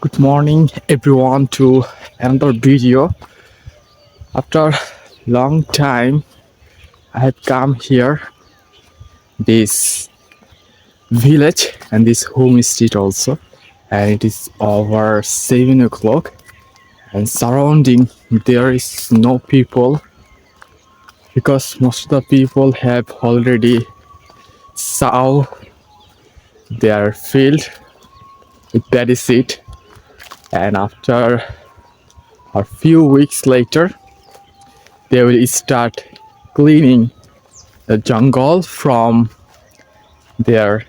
Good morning everyone to another video. After long time I have come here this village and this home street also, and it is over 7 o'clock and surrounding there is no people because most of the people have already sow their field with paddy seed, and after a few weeks later they will start cleaning the jungle from their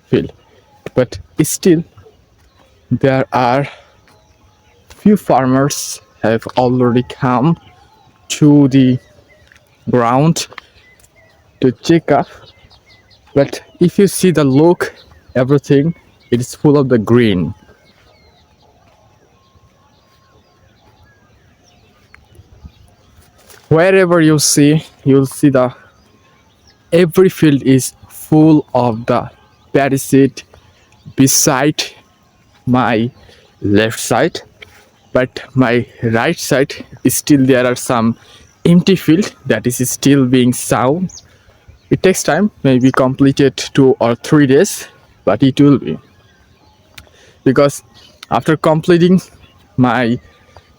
field. But still there are few farmers have already come to the ground to check up. But if you see the look, everything, it is full of the green. Wherever you see, you'll see the every field is full of the paddy seed beside my left side, but my right side is still there are some empty field that is still being sown. It takes time, maybe completed 2 or 3 days, but it will be, because after completing my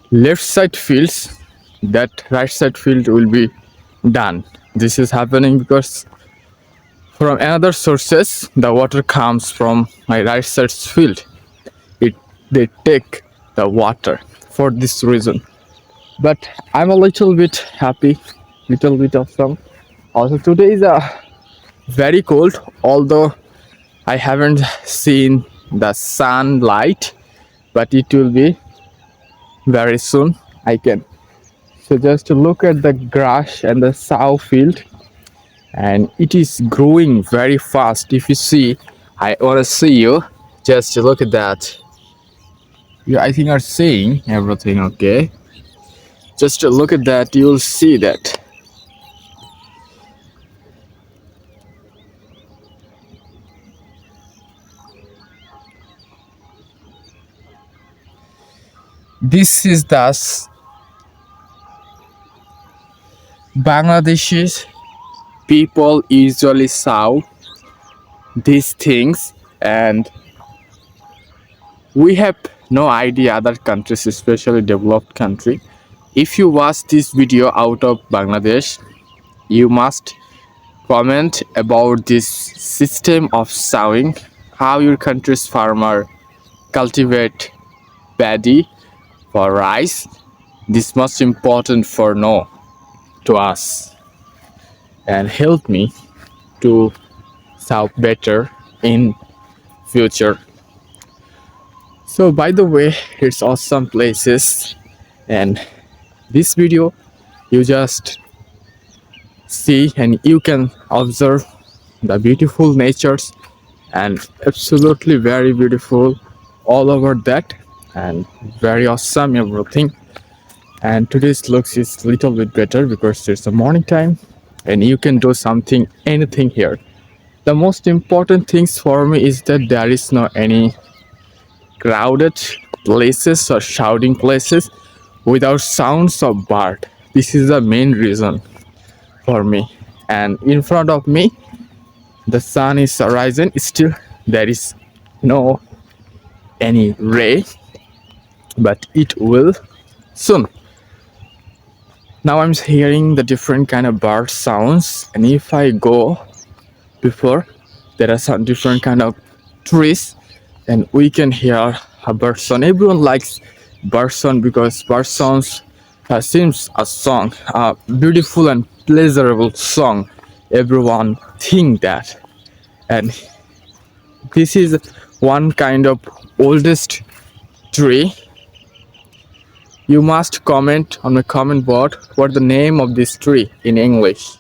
left side fields, that right side field will be done. This is happening because from another sources the water comes from my right side field. They take the water for this reason. But I'm a little bit happy, little bit of some. Also today is very cold, although I haven't seen the sunlight, but it will be very soon. I can. So just look at the grass and the sow field, and it is growing very fast. If you see, I want to see you. Just look at that. You, I think, are seeing everything okay. Just look at that. You'll see that. This is thus Bangladeshis people usually sow these things, and we have no idea other countries, especially developed country. If you watch this video out of Bangladesh, you must comment about this system of sowing, how your country's farmer cultivate paddy for rice. This most important for know to us and help me to sow better in future. So by the way, it's awesome places, and this video you just see and you can observe the beautiful natures, and absolutely very beautiful all over that, and very awesome everything. And today's looks is little bit better because it's the morning time and you can do something, anything here. The most important things for me is that there is no any crowded places or shouting places without sounds of bird. This is the main reason for me. And in front of me the sun is rising, still there is no any ray, but it will soon. Now I'm hearing the different kind of bird sounds, and if I go before, there are some different kind of trees, and we can hear a bird song. Everyone likes bird song because bird sounds seems a song, a beautiful and pleasurable song. Everyone think that, and this is one kind of oldest tree. You must comment on my comment board what the name of this tree in English.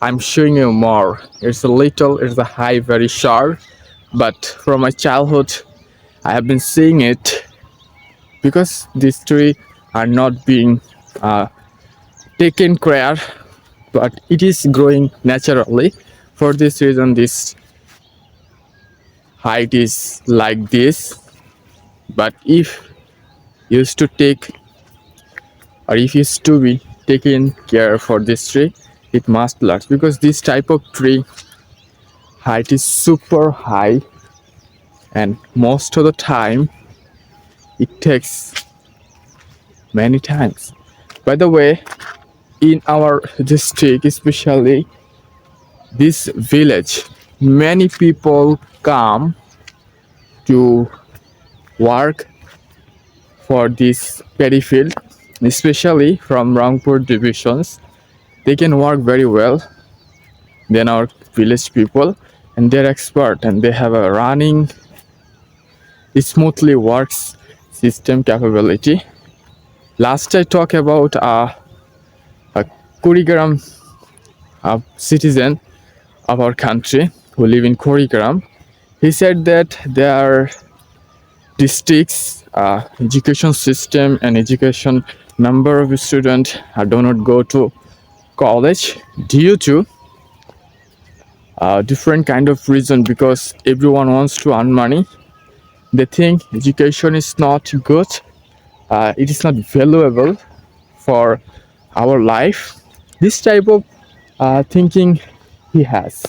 I'm showing you more. It's a high, very sharp, but from my childhood I have been seeing it because this tree are not being taken care, but it is growing naturally. For this reason this height is like this, But if used to take or if used to be taken care for this tree, it must last, because this type of tree height is super high, and most of the time it takes many times. By the way, in our district, especially this village, many people come to work for this paddy field, especially from Rangpur divisions. They can work very well than our village people, and they're expert, and they have a running smoothly works system capability. Last I talked about a Kurigram citizen of our country who live in Kurigram. He said that their districts education system and education number of students do not go to college due to different kind of reason, because everyone wants to earn money. They think education is not good, it is not valuable for our life. This type of thinking he has.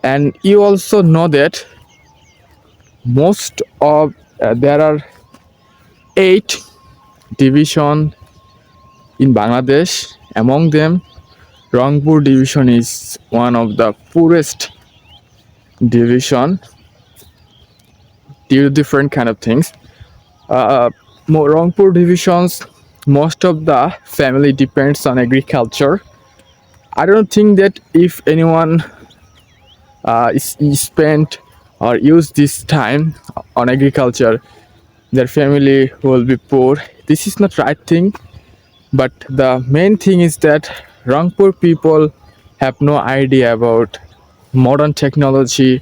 And you also know that most of there are 8 division in Bangladesh. Among them, Rangpur division is one of the poorest division due to different kind of things. Rangpur divisions, most of the family depends on agriculture. I don't think that if anyone is spent or use this time on agriculture, their family will be poor. This is not right thing. But the main thing is that Rangpur people have no idea about modern technology,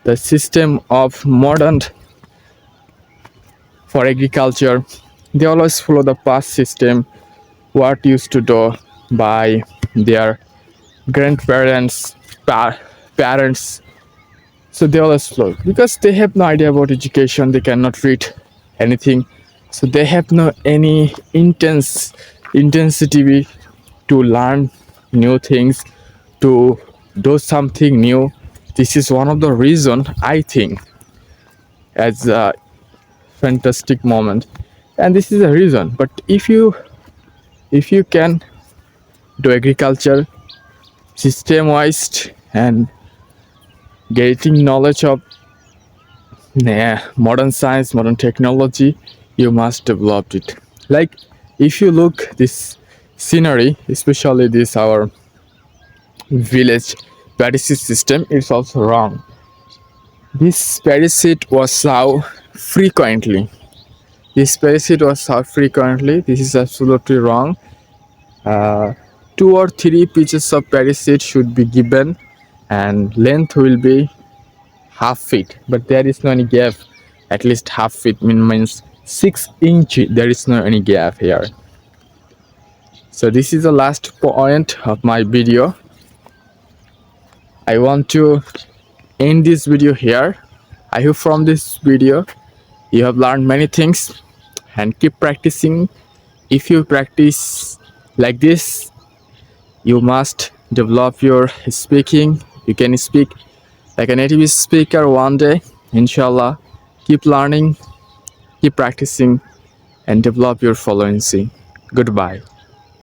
the system of modern for agriculture. They always follow the past system, what used to do by their grandparents, parents. So they always follow, because they have no idea about education. They cannot read anything, so they have no any intensity to learn new things, to do something new. This is one of the reason, I think, as a fantastic moment, and this is a reason. But if you can do agriculture system wise and getting knowledge of modern science, modern technology, you must develop it. Like if you look this scenery, especially this our village parachute system, it's also wrong. This parachute was so frequently. This parachute was so frequently. This is absolutely wrong. 2 or 3 pieces of parachute should be given, and length will be half feet. But there is no any gap. At least half feet means 6 inches. There is no any gap here. So this is the last point of my video. I want to end this video here. I hope from this video you have learned many things, and keep practicing. If you practice like this, you must develop your speaking. You can speak like a native speaker one day, inshallah. Keep learning, keep practicing, and develop your fluency. Goodbye.